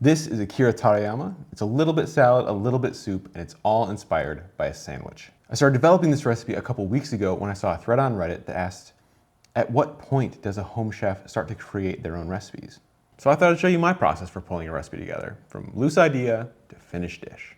This is Akira Tareyama. It's a little bit salad, a little bit soup, and it's all inspired by a sandwich. I started developing this recipe a couple weeks ago when I saw a thread on Reddit that asked, at what point does a home chef start to create their own recipes? So I thought I'd show you my process for pulling a recipe together, from loose idea to finished dish.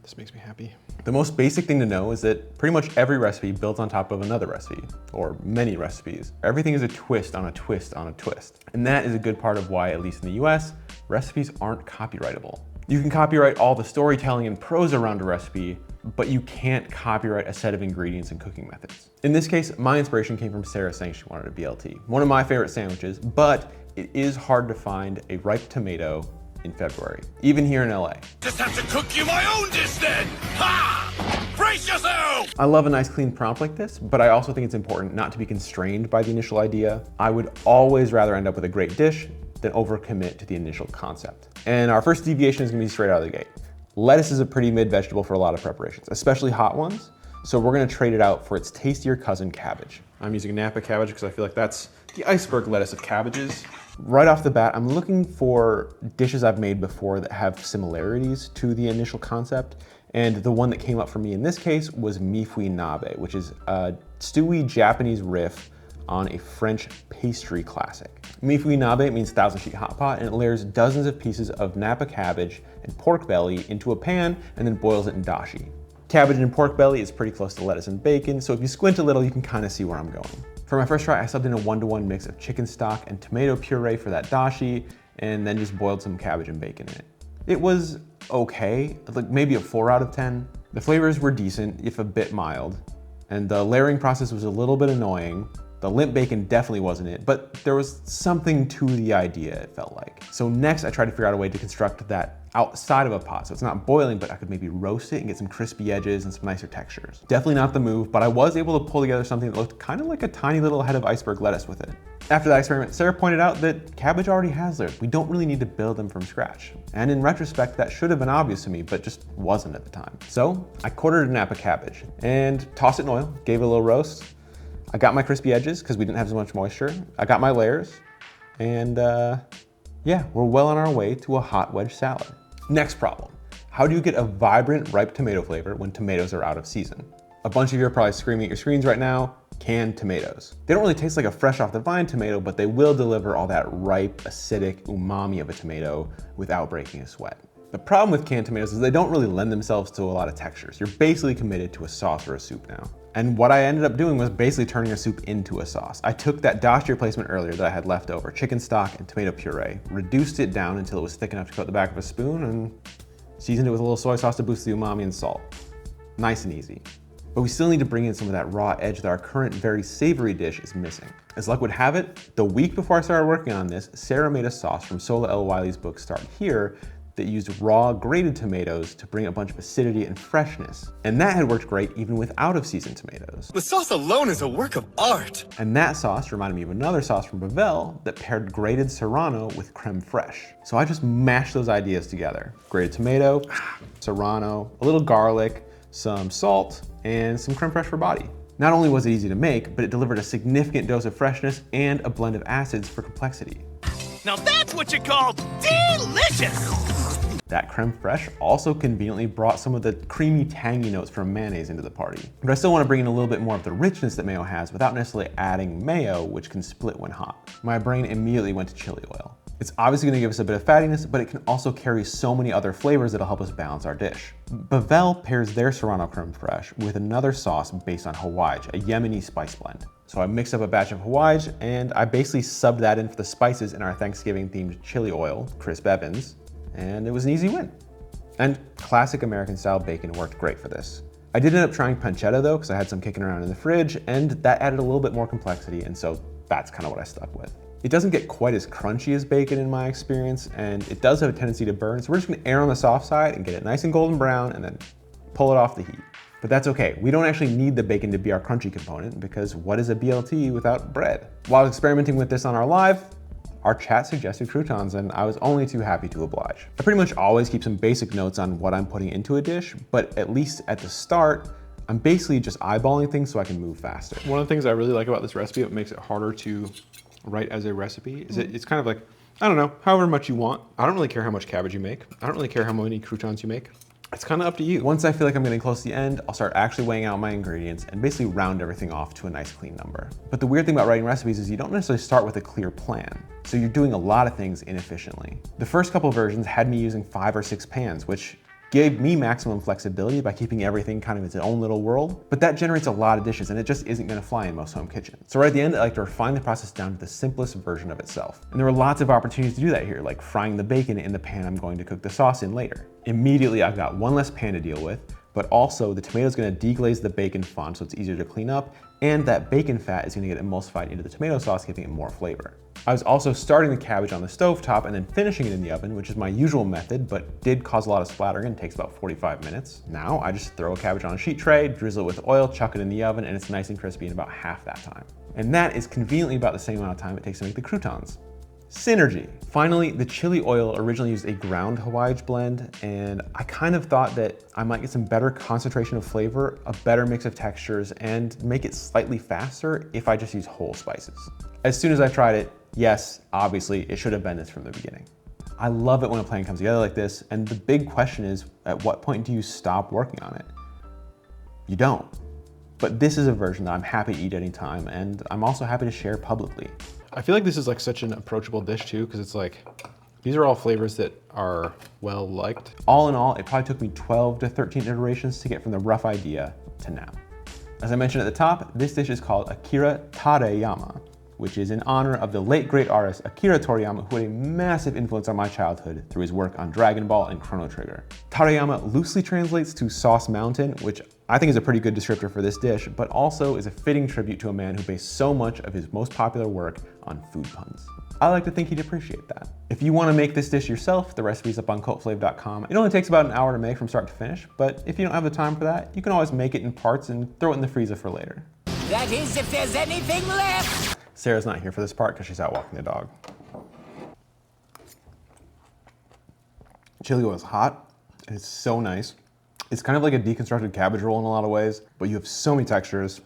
This makes me happy. The most basic thing to know is that pretty much every recipe builds on top of another recipe, or many recipes. Everything is a twist on a twist on a twist. And that is a good part of why, at least in the US, recipes aren't copyrightable. You can copyright all the storytelling and prose around a recipe, but you can't copyright a set of ingredients and cooking methods. In this case, my inspiration came from Sarah saying she wanted a BLT. One of my favorite sandwiches, but it is hard to find a ripe tomato in February, even here in LA. Just have to cook you my own dish then! Ha! Brace yourself! I love a nice clean prompt like this, but I also think it's important not to be constrained by the initial idea. I would always rather end up with a great dish than overcommit to the initial concept. And our first deviation is gonna be straight out of the gate. Lettuce is a pretty mid vegetable for a lot of preparations, especially hot ones. So we're gonna trade it out for its tastier cousin, cabbage. I'm using Napa cabbage because I feel like that's the iceberg lettuce of cabbages. Right off the bat, I'm looking for dishes I've made before that have similarities to the initial concept. And the one that came up for me in this case was mifui nabe, which is a stewy Japanese riff on a French pastry classic. Mifui nabe means 1,000-sheet hot pot, and it layers dozens of pieces of Napa cabbage and pork belly into a pan and then boils it in dashi. Cabbage and pork belly is pretty close to lettuce and bacon, so if you squint a little, you can kind of see where I'm going. For my first try, I subbed in a 1-to-1 mix of chicken stock and tomato puree for that dashi, and then just boiled some cabbage and bacon in it. It was okay, like maybe a 4 out of 10. The flavors were decent, if a bit mild, and the layering process was a little bit annoying. The limp bacon definitely wasn't it, but there was something to the idea, it felt like. So next I tried to figure out a way to construct that outside of a pot. So it's not boiling, but I could maybe roast it and get some crispy edges and some nicer textures. Definitely not the move, but I was able to pull together something that looked kind of like a tiny little head of iceberg lettuce with it. After that experiment, Sarah pointed out that cabbage already has layers. We don't really need to build them from scratch. And in retrospect, that should have been obvious to me, but just wasn't at the time. So I quartered a Napa cabbage and tossed it in oil, gave it a little roast. I got my crispy edges because we didn't have as much moisture. I got my layers, and yeah, we're well on our way to a hot wedge salad. Next problem, how do you get a vibrant ripe tomato flavor when tomatoes are out of season? A bunch of you are probably screaming at your screens right now, canned tomatoes. They don't really taste like a fresh off the vine tomato, but they will deliver all that ripe, acidic umami of a tomato without breaking a sweat. The problem with canned tomatoes is they don't really lend themselves to a lot of textures. You're basically committed to a sauce or a soup now. And what I ended up doing was basically turning a soup into a sauce. I took that dashi replacement earlier that I had left over, chicken stock and tomato puree, reduced it down until it was thick enough to coat the back of a spoon, and seasoned it with a little soy sauce to boost the umami and salt. Nice and easy. But we still need to bring in some of that raw edge that our current very savory dish is missing. As luck would have it, the week before I started working on this, Sarah made a sauce from Sola L. Wiley's book Start Here that used raw grated tomatoes to bring a bunch of acidity and freshness. And that had worked great even with out of season tomatoes. The sauce alone is a work of art. And that sauce reminded me of another sauce from Bavel that paired grated serrano with creme fraiche. So I just mashed those ideas together. Grated tomato, serrano, a little garlic, some salt, and some creme fraiche for body. Not only was it easy to make, but it delivered a significant dose of freshness and a blend of acids for complexity. Now that's what you call delicious! That creme fraiche also conveniently brought some of the creamy, tangy notes from mayonnaise into the party. But I still want to bring in a little bit more of the richness that mayo has without necessarily adding mayo, which can split when hot. My brain immediately went to chili oil. It's obviously going to give us a bit of fattiness, but it can also carry so many other flavors that'll help us balance our dish. Bavel pairs their serrano creme fraiche with another sauce based on hawaj, a Yemeni spice blend. So I mixed up a batch of hawaj, and I basically subbed that in for the spices in our Thanksgiving-themed chili oil, Crisp Evans, and it was an easy win. And classic American-style bacon worked great for this. I did end up trying pancetta though, because I had some kicking around in the fridge, and that added a little bit more complexity, and so that's kind of what I stuck with. It doesn't get quite as crunchy as bacon in my experience, and it does have a tendency to burn, so we're just gonna err on the soft side and get it nice and golden brown, and then pull it off the heat. But that's okay. We don't actually need the bacon to be our crunchy component, because what is a BLT without bread? While experimenting with this on our live, our chat suggested croutons, and I was only too happy to oblige. I pretty much always keep some basic notes on what I'm putting into a dish, but at least at the start, I'm basically just eyeballing things so I can move faster. One of the things I really like about this recipe, what makes it harder to write as a recipe, is it's kind of like I don't know, however much you want. I don't really care how much cabbage you make. I don't really care how many croutons you make. It's kind of up to you. Once I feel like I'm getting close to the end, I'll start actually weighing out my ingredients and basically round everything off to a nice clean number. But the weird thing about writing recipes is you don't necessarily start with a clear plan. So you're doing a lot of things inefficiently. The first couple versions had me using 5 or 6 pans, which gave me maximum flexibility by keeping everything kind of its own little world, but that generates a lot of dishes and it just isn't gonna fly in most home kitchens. So right at the end, I like to refine the process down to the simplest version of itself. And there were lots of opportunities to do that here, like frying the bacon in the pan I'm going to cook the sauce in later. Immediately, I've got one less pan to deal with, but also the tomato's gonna deglaze the bacon fond so it's easier to clean up, and that bacon fat is gonna get emulsified into the tomato sauce, giving it more flavor. I was also starting the cabbage on the stovetop and then finishing it in the oven, which is my usual method, but did cause a lot of splattering and takes about 45 minutes. Now I just throw a cabbage on a sheet tray, drizzle it with oil, chuck it in the oven, and it's nice and crispy in about half that time. And that is conveniently about the same amount of time it takes to make the croutons. Synergy. Finally, the chili oil originally used a ground Hawaii blend, and I kind of thought that I might get some better concentration of flavor, a better mix of textures, and make it slightly faster if I just use whole spices. As soon as I tried it, yes, obviously, it should have been this from the beginning. I love it when a plan comes together like this, and the big question is, at what point do you stop working on it? You don't. But this is a version that I'm happy to eat anytime, and I'm also happy to share publicly. I feel like this is like such an approachable dish too, because it's like, these are all flavors that are well liked. All in all, it probably took me 12 to 13 iterations to get from the rough idea to now. As I mentioned at the top, this dish is called Akira Tareyama, which is in honor of the late great artist Akira Toriyama, who had a massive influence on my childhood through his work on Dragon Ball and Chrono Trigger. Tareyama loosely translates to Sauce Mountain, which I think is a pretty good descriptor for this dish, but also is a fitting tribute to a man who based so much of his most popular work on food puns. I like to think he'd appreciate that. If you want to make this dish yourself, the recipe's up on cultflave.com. It only takes about an hour to make from start to finish, but if you don't have the time for that, you can always make it in parts and throw it in the freezer for later. That is, if there's anything left. Sarah's not here for this part because she's out walking the dog. Chili oil is hot, and it's so nice. It's kind of like a deconstructed cabbage roll in a lot of ways, but you have so many textures.